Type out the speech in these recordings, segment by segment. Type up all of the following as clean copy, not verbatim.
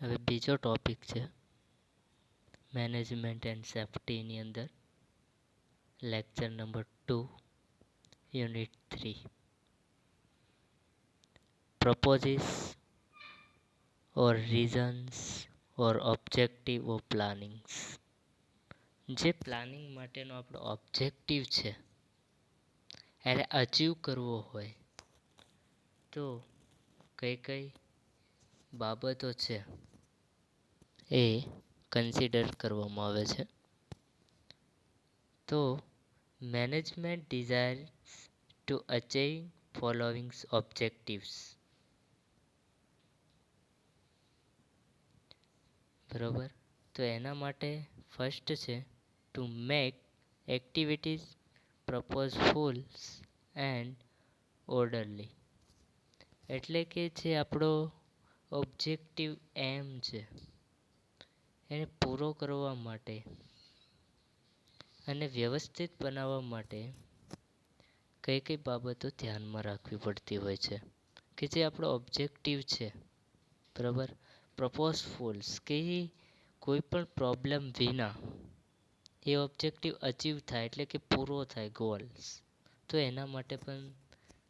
હવે બીજો ટોપિક છે મેનેજમેન્ટ એન્ડ સેફ્ટીની અંદર lecture number 2 unit 3 proposes or reasons or objective of plannings. જે પ્લાનિંગ માટેનો આપણો ઓબ્જેક્ટિવ છે એને અચીવ કરવો હોય તો કઈ કઈ બાબતો છે એ કન્સિડર કરવામાં આવે છે. તો management desires to achieve following objectives. બરોબર, તો એના માટે ફર્સ્ટ છે ટુ મેક એક્ટિવિટીઝ પ્રપોઝફુલ એન્ડ ઓર્ડરલી. એટલે કે જે આપણો ઓબ્જેક્ટિવ એમ છે એને પૂરો કરવા માટે અને વ્યવસ્થિત બનાવવા માટે કઈ કઈ બાબતો ધ્યાનમાં રાખવી પડતી હોય છે કે જે આપણો ઓબ્જેક્ટિવ છે. બરાબર, પ્રપોઝફુલ્સ કે કોઈ પણ પ્રોબ્લેમ વિના એ ઓબ્જેક્ટિવ અચીવ થાય એટલે કે પૂરો થાય ગોલ્સ, તો એના માટે પણ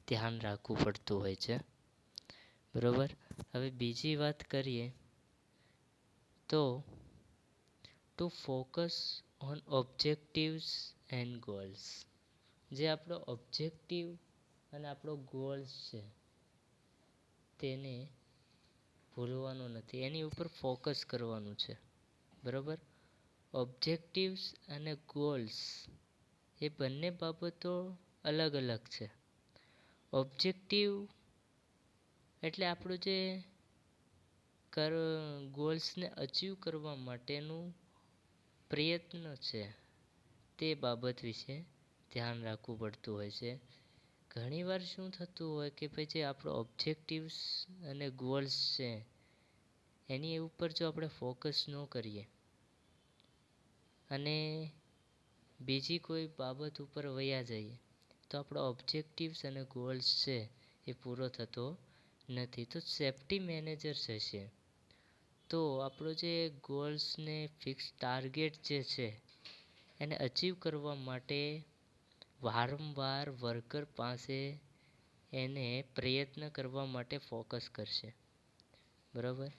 ધ્યાન રાખવું પડતું હોય છે. બરાબર, હવે બીજી વાત કરીએ તો two focus on objectives and goals. જે આપણો ઓબ્જેક્ટિવ અને આપણો ગોલ્સ છે તેને ભૂલવાનું નથી, એની ઉપર ફોકસ કરવાનું છે. બરાબર, ઓબ્જેક્ટિવ્સ અને ગોલ્સ એ બંને બાબતો અલગ અલગ છે. ઓબ્જેક્ટિવ એટલે આપણું જે ગોલ્સને અચીવ કરવા માટેનું પ્રયત્ન છે તે બાબત વિશે ધ્યાન રાખવું પડતું હોય છે. ઘણીવાર શું થતું હોય કે ભાઈ જે આપણો ઓબ્જેક્ટિવ્સ અને ગોલ્સ છે એની ઉપર જો આપણે ફોકસ ન કરીએ અને બીજી કોઈ બાબત ઉપર વયા જઈએ તો આપણો ઓબ્જેક્ટિવ્સ અને ગોલ્સ છે એ પૂરો થતો નથી. તો સેફ્ટી મેનેજર્સ હશે તો આપણો જે ગોલ્સને ફિક્સ ટાર્ગેટ જે છે એને અચીવ કરવા માટે વારંવાર વર્કર પાસે એને પ્રયત્ન કરવા માટે ફોકસ કરશે. બરાબર,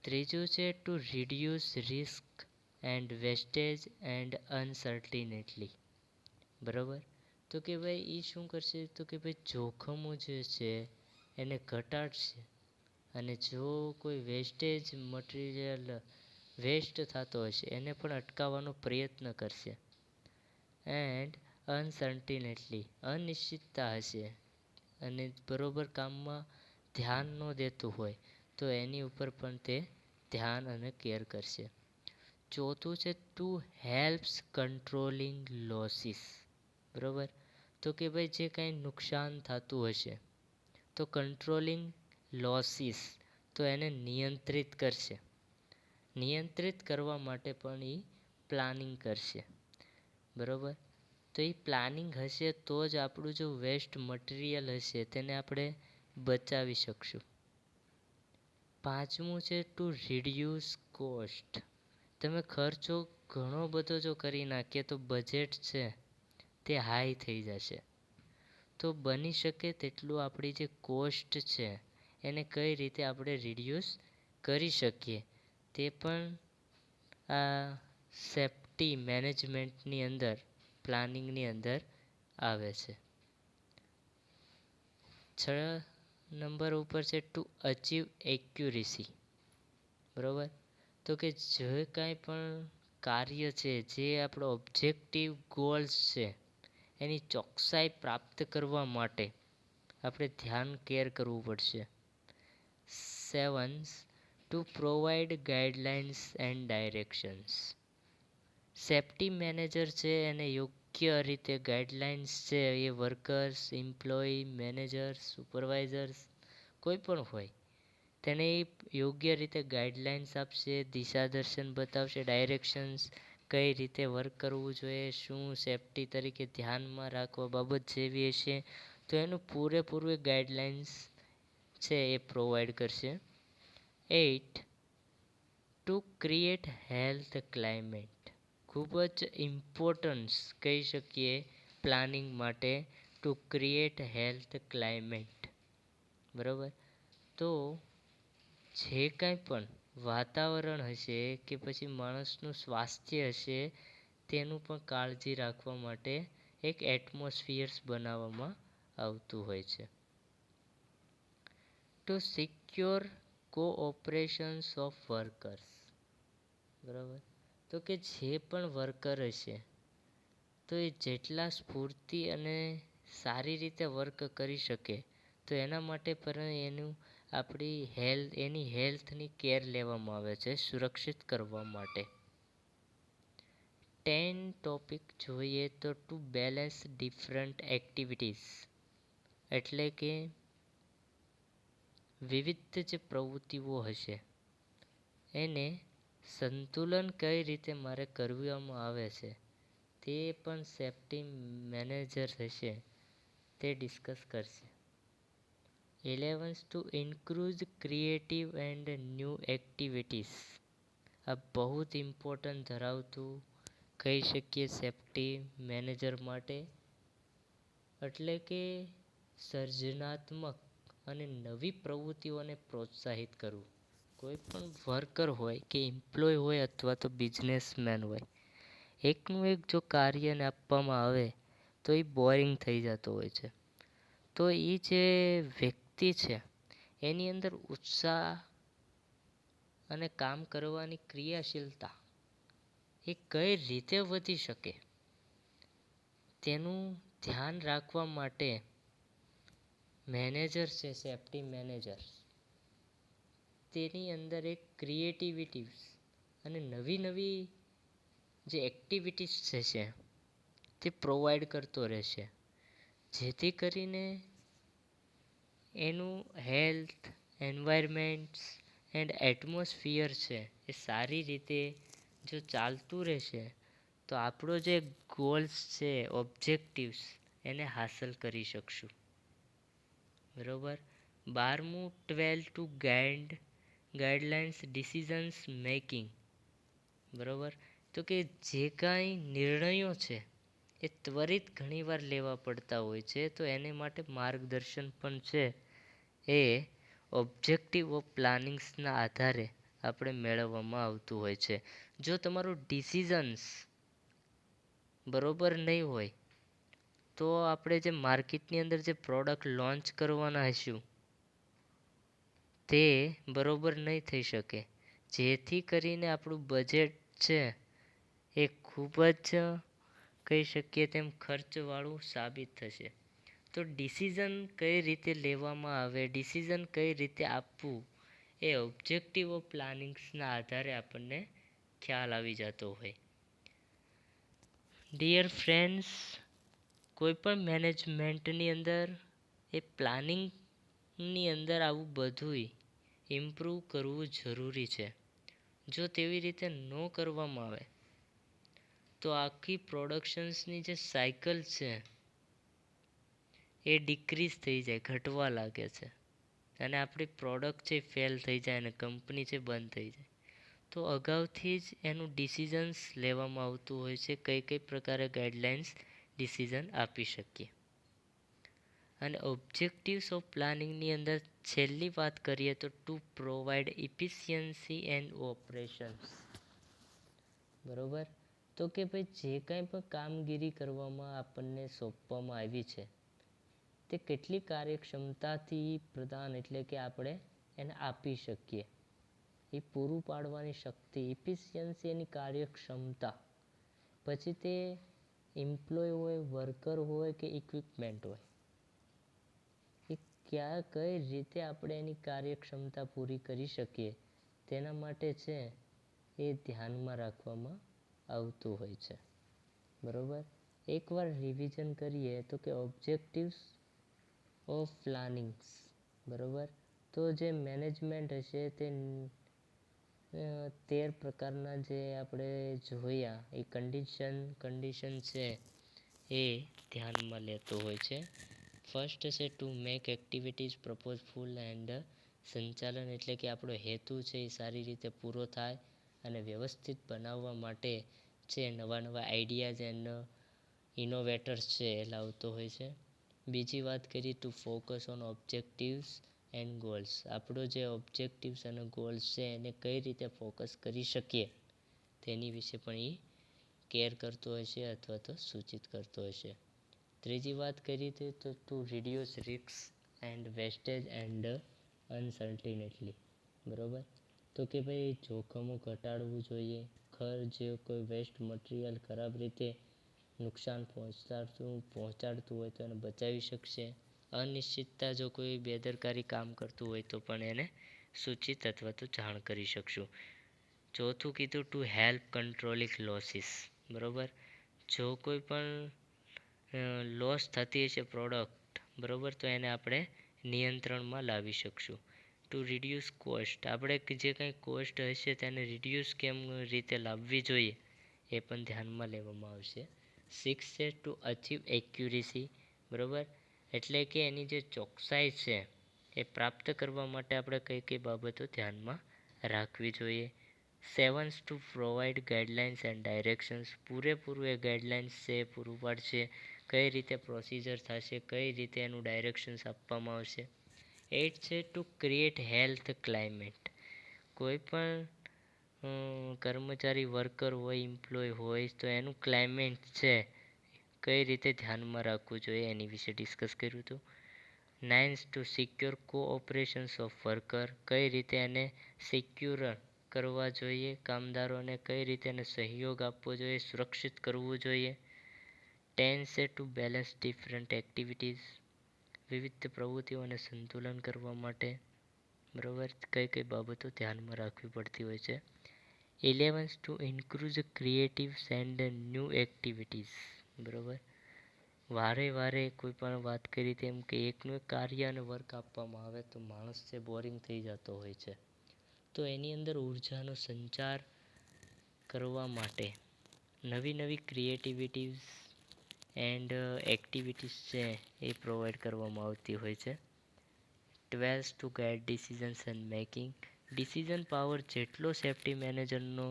ત્રીજું છે to reduce risk and wastage and uncertainty. બરાબર, તો કે ભાઈ એ શું કરશે તો કે ભાઈ જોખમો જે છે એને ઘટાડશે અને જો કોઈ વેસ્ટેજ મટીરિયલ વેસ્ટ થતો હશે એને પણ અટકાવવાનો પ્રયત્ન કરશે. એન્ડ અનસર્ટિનિટી, અનિશ્ચિતતા હશે અને બરોબર કામમાં ધ્યાન ન દેતું હોય તો એની ઉપર પણ તે ધ્યાન અને કેર કરશે. ચોથું છે ટુ હેલ્પ્સ કંટ્રોલિંગ લોસીસ. બરાબર, તો કે ભાઈ જે કાંઈ નુકસાન થતું હશે તો કંટ્રોલિંગ લોસીસ, તો એને નિયંત્રિત કરશે. નિયંત્રિત કરવા માટે પણ એ પ્લાનિંગ કરશે. બરાબર, તો એ પ્લાનિંગ હશે તો જ આપણું જો વેસ્ટ મટીરિયલ હશે તેને આપણે બચાવી શકશું. પાંચમું છે ટુ રિડ્યુસ કોસ્ટ. તમે ખર્ચો ઘણો બધો જો કરી નાખીએ તો બજેટ છે તે હાઈ થઈ જશે. તો બની શકે તેટલું આપણી જે કોસ્ટ છે એને કઈ રીતે આપણે રિડ્યુસ કરી શકીએ તે પણ આ સેફ્ટી મેનેજમેન્ટની અંદર પ્લાનિંગની અંદર આવે છે. 6 નંબર ઉપર છે ટુ અચીવ એક્યુરેસી. બરાબર, તો કે જે કાંઈ પણ કાર્ય છે જે આપણો ઓબ્જેક્ટિવ ગોલ્સ છે એની ચોકસાઈ પ્રાપ્ત કરવા માટે આપણે ધ્યાન કેર કરવું પડશે. 7 two provide guidelines and directions. Safety manager છે એને યોગ્ય રીતે ગાઈડલાઇન્સ છે એ વર્કર્સ, એમ્પ્લોય, મેનેજર્સ, સુપરવાઇઝર્સ કોઈ પણ હોય તેને યોગ્ય રીતે ગાઈડલાઇન્સ આપશે, દિશાદર્શન બતાવશે, ડાયરેક્શન્સ કઈ રીતે વર્ક કરવું જોઈએ, શું સેફ્ટી તરીકે ધ્યાનમાં રાખવા બાબત જેવી હશે તો એનું પૂરેપૂરું ગાઈડલાઇન્સ છે એ પ્રોવાઈડ કરશે. 8 ટુ ક્રિએટ હેલ્થ ક્લાઇમેટ, ખૂબ જ ઇમ્પોર્ટન્સ કહી શકીએ પ્લાનિંગ માટે. ટુ ક્રિએટ હેલ્થ ક્લાઇમેટ, બરાબર. તો જે કાંઈ પણ વાતાવરણ હશે કે પછી માણસનું સ્વાસ્થ્ય હશે તેનું પણ કાળજી રાખવા માટે એક એટમોસ્ફિયર્સ બનાવવામાં આવતું હોય છે. ટુ સિક્યોર કોઓપરેશન્સ ઓફ વર્કર્સ, બરાબર. તો કે જે પણ વર્કર હશે તો એ જેટલા સ્ફૂર્તિ અને સારી રીતે વર્ક કરી શકે તો એના માટે પણ એની હેલ્થની કેર લેવામાં આવે છે સુરક્ષિત કરવા માટે. 10 ટોપિક જોઈએ તો ટુ બેલેન્સ ડિફરન્ટ એક્ટિવિટીઝ, એટલે કે વિવિધ જે પ્રવૃત્તિઓ હશે એને સંતુલન કઈ રીતે મારે કરવામાં આવે છે તે પણ સેફ્ટી મેનેજર હશે તે ડિસ્કસ કરશે. 11 to include creative and new activities, આ બહુ જ ઇમ્પોર્ટન્ટ ધરાવતું કહી શકીએ સેફ્ટી મેનેજર માટે. એટલે કે સર્જનાત્મક અને નવી પ્રવૃત્તિઓને પ્રોત્સાહિત કરવું. કોઈ પણ વર્કર હોય કે એમ્પ્લોય હોય અથવા તો બિઝનેસમેન હોય, એકનું એક જો કાર્યને આપવામાં આવે તો એ બોરિંગ થઈ જતો હોય છે. તો એ જે વ્યક્તિ છે એની અંદર ઉત્સાહ અને કામ કરવાની ક્રિયાશીલતા એ કઈ રીતે વધી શકે તેનું ધ્યાન રાખવા માટે મેનેજર છે સેફ્ટી મેનેજર, તેની અંદર એક ક્રિએટિવિટીઝ અને નવી નવી જે એક્ટિવિટીઝ છે તે પ્રોવાઈડ કરતો રહેશે, જેથી કરીને એનું હેલ્થ, એન્વાયરમેન્ટ એન્ડ એટમોસ્ફિયર છે એ સારી રીતે જો ચાલતું રહેશે તો આપણો જે ગોલ્સ છે, ઓબ્જેક્ટિવ્સ એને હાંસલ કરી શકશું, બરાબર. 12 ટુ ગાઈડલાઇન્સ ડિસિઝન્સ મેકિંગ, બરાબર. તો કે જે કાંઈ નિર્ણયો છે એ ત્વરિત ઘણીવાર લેવા પડતા હોય છે તો એને માટે માર્ગદર્શન પણ છે એ ઓબ્જેક્ટિવ ઓફ પ્લાનિંગ્સના આધારે આપણે મેળવવામાં આવતું હોય છે. જો તમારું ડિસિઝન્સ બરોબર નહીં હોય તો આપણે જે માર્કેટની અંદર જે પ્રોડક્ટ લોન્ચ કરવાના હશું તે બરોબર નહીં થઈ શકે, જેથી કરીને આપણું બજેટ છે એ ખૂબ જ કહી શકીએ તેમ ખર્ચવાળું સાબિત થશે. તો ડિસિઝન કઈ રીતે લેવામાં આવે, ડિસિઝન કઈ રીતે આપવું એ ઓબ્જેક્ટિવ ઓફ પ્લાનિંગ્સના આધારે આપણને ખ્યાલ આવી જતો હોય. ડિયર ફ્રેન્ડ્સ, કોઈ પણ મેનેજમેન્ટની અંદર એ પ્લાનિંગની અંદર આવું બધુંય ઇમ્પ્રૂવ કરવું જરૂરી છે. જો તેવી રીતે ન કરવામાં આવે તો આખી પ્રોડક્શન્સની જે સાયકલ છે એ ડિક્રીઝ થઈ જાય, ઘટવા લાગે છે અને આપણી પ્રોડક્ટ છે ફેલ થઈ જાય અને કંપની છે બંધ થઈ જાય. તો અગાઉથી જ એનું ડિસિઝન્સ લેવામાં આવતું હોય છે, કઈ કઈ પ્રકારે ગાઈડલાઇન્સ ડિસિઝન આપી શકીએ. અને ઓબ્જેક્ટિવ્સ ઓફ પ્લાનિંગની અંદર છેલ્લી વાત કરીએ તો two provide efficiency and operations, બરોબર. તો કે ભાઈ જે કાંઈ પણ કામગીરી કરવામાં આપણને સોંપવામાં આવી છે તે કેટલી કાર્યક્ષમતાથી પ્રદાન એટલે કે આપણે એને આપી શકીએ, એ પૂરું પાડવાની શક્તિ, ઇફિશિયન્સી એની કાર્યક્ષમતા. પછી તે એમ્પ્લોય હોય, વર્કર હોય કે ઇક્વિપમેન્ટ હોય, એ કઈ રીતે આપણે એની કાર્યક્ષમતા પૂરી કરી શકીએ તેના માટે છે એ ધ્યાનમાં રાખવામાં આવતું હોય છે, બરોબર. એકવાર રિવિઝન કરીએ તો કે ઓબ્જેક્ટિવ્સ ઓફ પ્લાનિંગ્સ, બરોબર. તો જે મેનેજમેન્ટ હશે તે 13 પ્રકારના જે આપણે જોયા એ કન્ડિશન છે એ ધ્યાનમાં લેતો હોય છે. ફર્સ્ટ છે ટુ મેક એક્ટિવિટીઝ પ્રપોઝફુલ એન્ડ સંચાલન, એટલે કે આપણો હેતુ છે એ સારી રીતે પૂરો થાય અને વ્યવસ્થિત બનાવવા માટે જે નવા આઈડિયાઝ એન્ડ ઇનોવેટર્સ છે એ લાવતો હોય છે. બીજી વાત કરીએ તો focus on objectives and goals. આપણો જે ઓબ્જેક્ટિવ્સ અને ગોલ્સ છે એને કઈ રીતે ફોકસ કરી શકીએ તેની વિશે પણ એ કેર કરતો હશે અથવા તો સૂચિત કરતો હશે. ત્રીજી વાત કરીએ તો to reduce risk and wastage and uncertainty. બરાબર, તો કે ભાઈ જોખમો ઘટાડવું જોઈએ. જે કોઈ વેસ્ટ મટીરિયલ ખરાબ રીતે નુકસાન પહોંચાડતું હોય તો એને બચાવી શકશે. અનિશ્ચિતતા, જો કોઈ બેદરકારી કામ કરતું હોય તો પણ એને સૂચિત અથવા તો જાણ કરી શકશું. ચોથું કીધું ટુ હેલ્પ કંટ્રોલિંગ લોસીસ. બરાબર, જો કોઈ પણ લોસ થતી હશે પ્રોડક્ટ, બરાબર, તો એને આપણે નિયંત્રણમાં લાવી શકશું. ટુ રિડ્યુસ કોસ્ટ, આપણે જે કંઈ કોસ્ટ હશે તેને રિડ્યુસ કેમ રીતે લાવવી જોઈએ એ પણ ધ્યાનમાં લેવામાં આવશે. 6 છે ટુ અચીવ એક્યુરેસી. બરાબર, એટલે કે એની જે ચોકસાઈ છે એ પ્રાપ્ત કરવા માટે આપણે કઈ કઈ બાબતો ધ્યાનમાં રાખવી જોઈએ. 7 two provide guidelines and directions. પૂરેપૂરું એ ગાઈડલાઇન્સ છે પૂરું પાડશે, કઈ રીતે પ્રોસિજર થશે, કઈ રીતે એનું ડાયરેક્શન્સ આપવામાં આવશે. 8 છે ટુ ક્રિએટ હેલ્થ ક્લાઇમેટ. કોઈ પણ કર્મચારી, વર્કર હોય, એમ્પ્લોય હોય તો એનું ક્લાઇમેટ છે કઈ રીતે ધ્યાનમાં રાખવું જોઈએ એની વિશે ડિસ્કસ કર્યું હતું. 9 ટુ સિક્યોર કોઓપરેશન્સ ઓફ વર્કર. કઈ રીતે એને સિક્યોર કરવા જોઈએ, કામદારોને કઈ રીતે એને સહયોગ આપવો જોઈએ, સુરક્ષિત કરવું જોઈએ. 10 છે ટુ બેલેન્સ ડિફરન્ટ એક્ટિવિટીઝ. વિવિધ પ્રવૃત્તિઓને સંતુલન કરવા માટે, બરાબર, કઈ કઈ બાબતો ધ્યાનમાં રાખવી પડતી હોય છે. 11 ટુ ઇન્ક્રુઝ ક્રિએટિવ્સ એન્ડ ન્યૂ એક્ટિવિટીઝ. બરાબર, વારે કોઈ પણ વાત કરી તેમ કે એકનું એક કાર્ય અને વર્ક આપવામાં આવે તો માણસ છે બોરિંગ થઈ જતો હોય છે. તો એની અંદર ઉર્જાનો સંચાર કરવા માટે નવી ક્રિએટિવિટીઝ એન્ડ એક્ટિવિટીઝ છે એ પ્રોવાઈડ કરવામાં આવતી હોય છે. 12 to guide decisions and making. Decision power જેટલો સેફ્ટી મેનેજરનો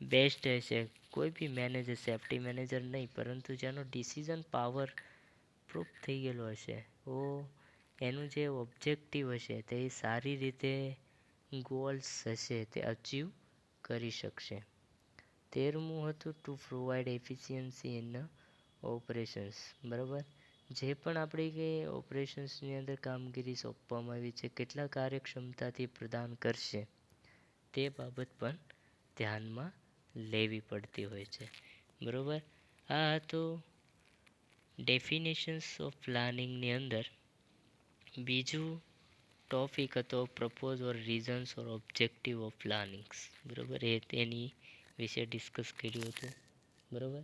બેસ્ટ હશે, કોઈ બી મેનેજર, સેફ્ટી મેનેજર નહીં પરંતુ જેનો ડિસિઝન પાવર પ્રૂફ થઈ ગયેલો હશે તો એનું જે ઓબ્જેક્ટિવ હશે તે સારી રીતે ગોલ્સ હશે તે અચીવ કરી શકશે. 13મું હતું two provide efficiency in operations. બરાબર, જે પણ આપણી કે ઓપરેશન્સની અંદર કામગીરી સોંપવામાં આવી છે કેટલા કાર્યક્ષમતાથી પ્રદાન કરશે તે બાબત પણ ધ્યાનમાં લેવી પડતી હોય છે. બરાબર, આ હતું ડેફિનેશન્સ ઓફ પ્લાનિંગની અંદર. બીજું ટોપિક હતો propose or reasons or objective of plannings. બરાબર, એ તેની વિશે ડિસ્કસ કર્યું હતું. બરાબર,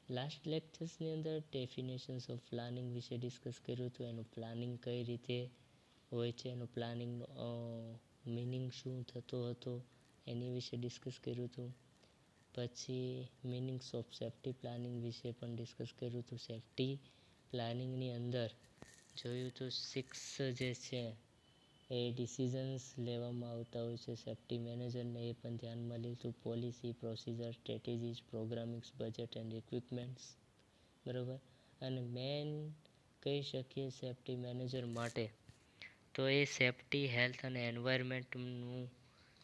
લાસ્ટ લેક્ચર્સની અંદર ડેફિનેશન્સ ઓફ પ્લાનિંગ વિશે ડિસ્કસ કર્યું હતું. એનું પ્લાનિંગ કઈ રીતે હોય છે, એનું પ્લાનિંગનો મિનિંગ શું થતો હતો એની વિશે ડિસ્કસ કર્યું હતું. પછી મિનિંગ્સ ઓફ સેફ્ટી પ્લાનિંગ વિશે પણ ડિસ્કસ કર્યું હતું. સેફ્ટી પ્લાનિંગની અંદર જોયું તો 6 જે છે એ ડિસિઝન્સ લેવામાં આવતા હોય છે સેફ્ટી મેનેજરને, એ પણ ધ્યાનમાં લીધું. Policy, procedure, strategies, programmings, budget and equipments. બરાબર, અને મેન કહી શકીએ સેફ્ટી મેનેજર માટે તો એ સેફ્ટી, હેલ્થ અને એન્વાયરમેન્ટનું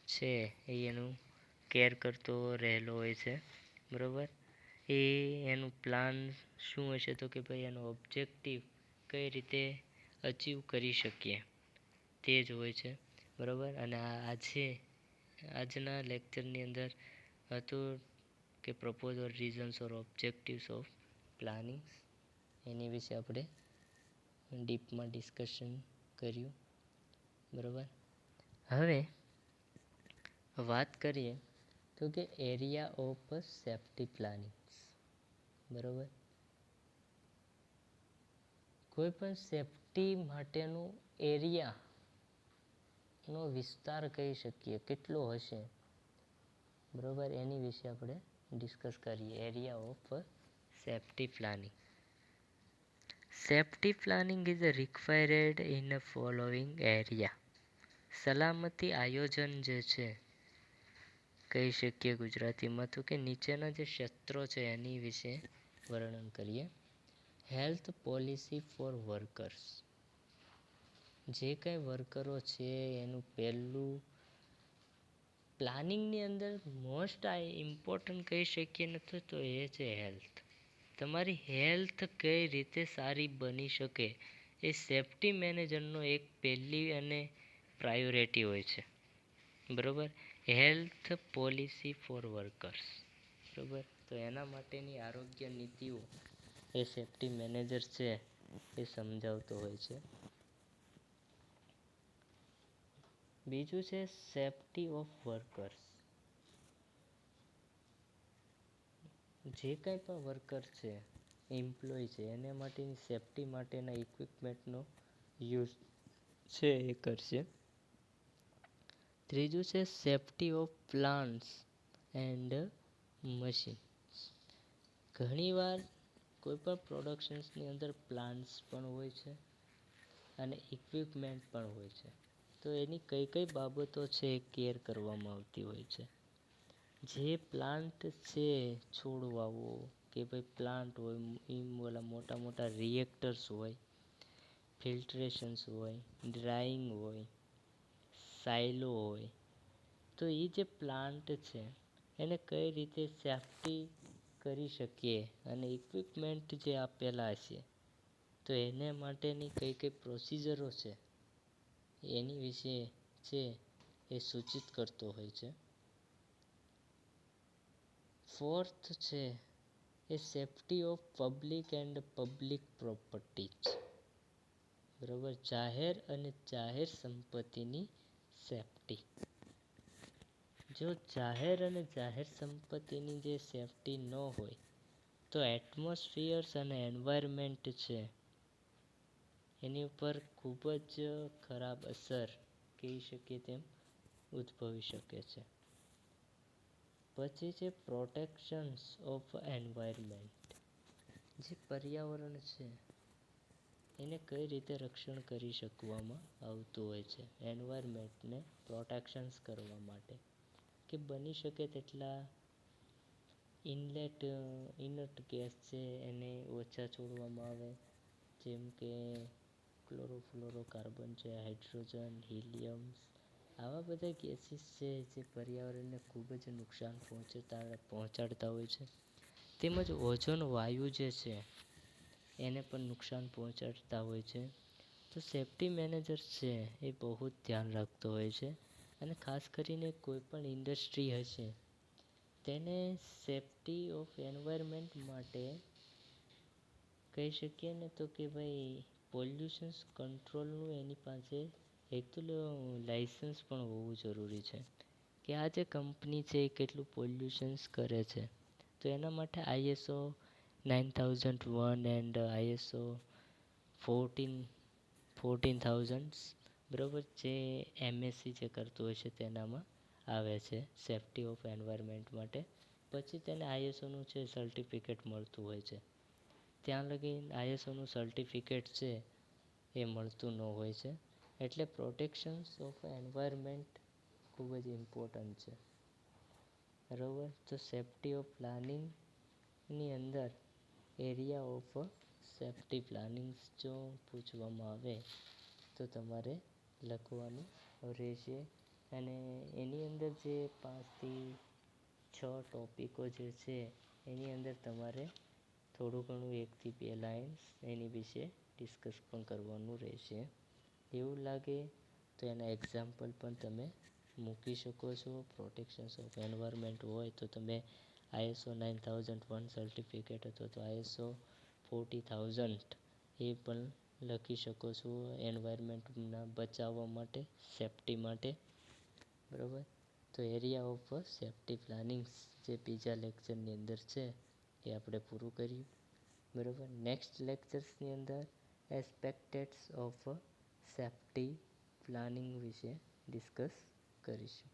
છે એનું કેર કરતો રહેલો હોય છે. બરાબર, એનું પ્લાન શું હશે તો કે ભાઈ એનો ઓબ્જેક્ટિવ કઈ રીતે અચીવ કરી શકીએ તે જ હોય છે. બરાબર, અને આજના લેક્ચરની અંદર હતું કે purpose or reasons or objectives of planning, એની વિશે આપણે ડીપમાં ડિસ્કશન કર્યું. બરાબર, હવે વાત કરીએ તો કે એરિયા ઓફ સેફ્ટી પ્લાનિંગ. બરાબર, કોઈ પણ સેફ્ટી માટેનું એરિયાનો વિસ્તાર કહી શકીએ કેટલો હશે. બરાબર, એની વિશે આપણે ડિસ્કસ કરીએ. Area of safety planning. Safety planning is required in following area. સલામતી આયોજન જે છે કહી શકીએ ગુજરાતીમાં તો કે નીચેના જે ક્ષેત્રો છે એની વિશે વર્ણન કરીએ. Health policy for workers. જે કંઈ વર્કરો છે એનું પહેલું પ્લાનિંગની અંદર મોસ્ટ ઇમ્પોર્ટન્ટ કહી શકીએ ને તો એ છે હેલ્થ. તમારી હેલ્થ કઈ રીતે સારી બની શકે એ સેફ્ટી મેનેજરનો એક પહેલી અને પ્રાયોરિટી હોય છે. બરાબર. Health policy for workers. બરાબર. તો એના માટેની આરોગ્ય નીતિઓ એ સેફ્ટી મેનેજર છે એ સમજાવતો હોય છે. બીજું છે સેફ્ટી ઓફ વર્કર્સ. જે કંઈ પણ વર્કર છે, એમ્પ્લોય છે, એને માટેની સેફ્ટી માટેના ઇક્વિપમેન્ટનો યુઝ છે એ કરશે. ત્રીજું છે safety of plants and machines. ઘણીવાર કોઈ પણ પ્રોડક્શન્સની અંદર પ્લાન્ટ્સ પણ હોય છે અને ઇક્વિપમેન્ટ પણ હોય છે. તો એની કઈ કઈ બાબતો છે એ કેર કરવામાં આવતી હોય છે. જે પ્લાન્ટ છે, છોડ વાવવો કે ભાઈ પ્લાન્ટ હોય, ઓલા મોટા મોટા રિએક્ટર્સ હોય, ફિલ્ટરેશન્સ હોય, ડ્રાઈંગ હોય, સાયલો હોય, તો એ જે પ્લાન્ટ છે એને કઈ રીતે સેફ્ટી કરી શકીએ અને ઇક્વિપમેન્ટ જે આપેલા છે તો એને માટેની કઈ કઈ પ્રોસિજરો છે એની વિશે છે એ સૂચિત કરતો હોય છે. ફોર્થ છે એ safety of public and public properties. બરાબર. જાહેર અને જાહેર સંપત્તિની સેફ્ટી. જો જાહેર અને જાહેર સંપત્તિની જે સેફ્ટી ન હોય તો એટમોસ્ફિયર્સ અને એન્વાયરમેન્ટ છે એની ઉપર ખૂબ જ ખરાબ અસર કહી શકીએ તેમ ઉદ્ભવી શકે છે. પછી છે પ્રોટેક્શન્સ ઓફ એન્વાયરમેન્ટ. જે પર્યાવરણ છે એને કઈ રીતે રક્ષણ કરી શકવામાં આવતું હોય છે એન્વાયરમેન્ટને પ્રોટેક્શન્સ કરવા માટે, કે બની શકે તેટલા ઇનર્ટ ગેસ છે એને ઓછા છોડવામાં આવે. જેમ કે ક્લોરોફ્લોરોકાર્બન છે, હાઇડ્રોજન, હિલિયમ્સ, આવા બધા ગેસીસ છે જે પર્યાવરણને ખૂબ જ નુકસાન પહોંચાડતા હોય છે. તેમજ ઓઝોન વાયુ જે છે એને પણ નુકસાન પહોંચાડતા હોય છે. તો સેફ્ટી મેનેજર છે એ બહુ જ ધ્યાન રાખતો હોય છે. અને ખાસ કરીને કોઈ પણ ઇન્ડસ્ટ્રી હશે તેને સેફ્ટી ઓફ એન્વાયરમેન્ટ માટે કહી શકીએ ને તો કે ભાઈ પોલ્યુશન્સ કંટ્રોલનું એની પાસે એક તો લાઇસન્સ પણ હોવું જરૂરી છે કે આ જે કંપની છે એ કેટલું પોલ્યુશન્સ કરે છે. તો એના માટે ISO 9001 એન્ડ ISO 14000 બરાબર જે MSC જે કરતું હોય છે તેનામાં આવે છે સેફ્ટી ઓફ એન્વાયરમેન્ટ માટે. પછી તેને ISOનું છે સર્ટિફિકેટ મળતું હોય છે. ત્યાં લગી ISOનું સર્ટિફિકેટ છે એ મળતું ન હોય છે. એટલે પ્રોટેક્શન્સ ઓફ એન્વાયરમેન્ટ ખૂબ જ ઇમ્પોર્ટન્ટ છે. બરાબર. તો સેફ્ટી ઓફ પ્લાનિંગની અંદર એરિયા ઓફ સેફ્ટી પ્લાનિંગ્સ જો પૂછવામાં આવે તો તમારે લખવાનું રહેશે. અને એની અંદર જે 5 થી 6 ટોપિકો જે છે એની અંદર તમારે થોડું ઘણું 1 થી 2 લાઇન્સ એની વિશે ડિસ્કસ પણ કરવાનું રહેશે. એવું લાગે તો એના એક્ઝામ્પલ પણ તમે મૂકી શકો છો. પ્રોટેક્શન્સ ઓફ એન્વાયરમેન્ટ હોય તો તમે ISO 9001 સર્ટિફિકેટ અથવા તો ISO 40000 એ પણ લખી શકો છો એન્વાયરમેન્ટના બચાવવા માટે, સેફ્ટી માટે. બરાબર. તો એરિયા ઓફ સેફ્ટી પ્લાનિંગ્સ જે બીજા લેક્ચરની અંદર છે એ આપણે પૂરું કર્યું. બરાબર. નેક્સ્ટ લેક્ચર્સની અંદર એસ્પેક્ટ્સ ઓફ સેફ્ટી પ્લાનિંગ વિશે ડિસ્કસ કરીશું.